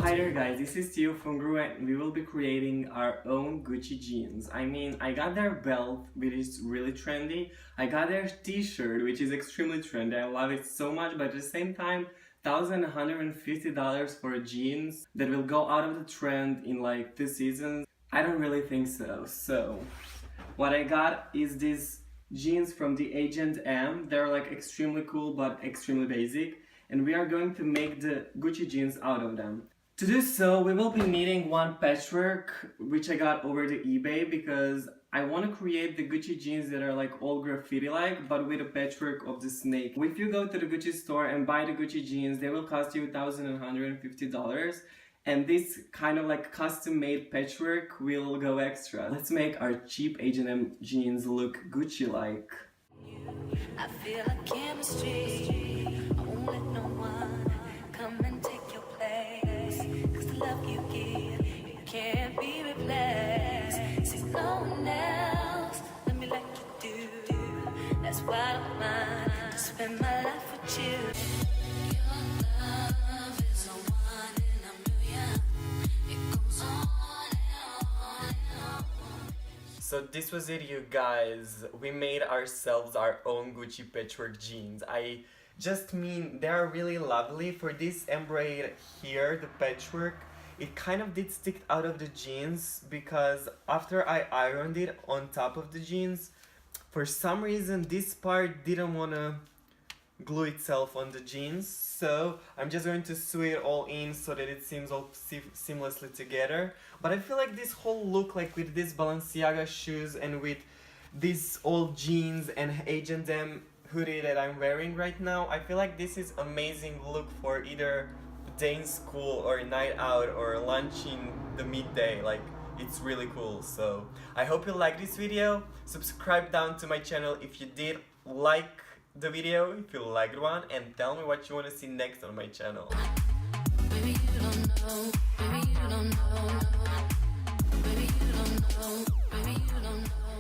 Hi there guys, this is Tio from Gru and we will be creating our own Gucci jeans. I got their belt, which is really trendy. I got their t-shirt, which is extremely trendy. I love it so much, but at the same time, $1,150 for jeans that will go out of the trend in like 2 seasons. I don't really think so. So, what I got is these jeans from the Agent M. They're like extremely cool but extremely basic. And we are going to make the Gucci jeans out of them. To do so, we will be needing one patchwork, which I got over the eBay because I want to create the Gucci jeans that are like all graffiti-like, but with a patchwork of the snake. If you go to the Gucci store and buy the Gucci jeans, they will cost you $1,150. And this kind of like custom-made patchwork will go extra. Let's make our cheap H&M jeans look Gucci-like. I feel like chemistry. I won't let no one come and take your place. Cause the love you give, it can't be replaced. See no one else, let me like you do. That's why I don't mind to spend my life with you. Your love is a one in a million. It goes on and on and on. So this was it, you guys. We made ourselves our own Gucci patchwork jeans. I just mean they are really lovely. For this embroidered here, the patchwork, it kind of did stick out of the jeans because after I ironed it on top of the jeans, for some reason this part didn't want to glue itself on the jeans. So I'm just going to sew it all in so that it seems all seamlessly together. But I feel like this whole look, like with these Balenciaga shoes and with these old jeans and H&M hoodie that I'm wearing right now, I feel like this is amazing look for either day in school or night out or lunch in the midday. Like, it's really cool. So I hope you like this video. Subscribe down to my channel if you did. Like the video if you liked one, and tell me what you want to see next on my channel. Baby, you don't know. Baby, you don't know. Baby, you don't know. Baby, you don't know.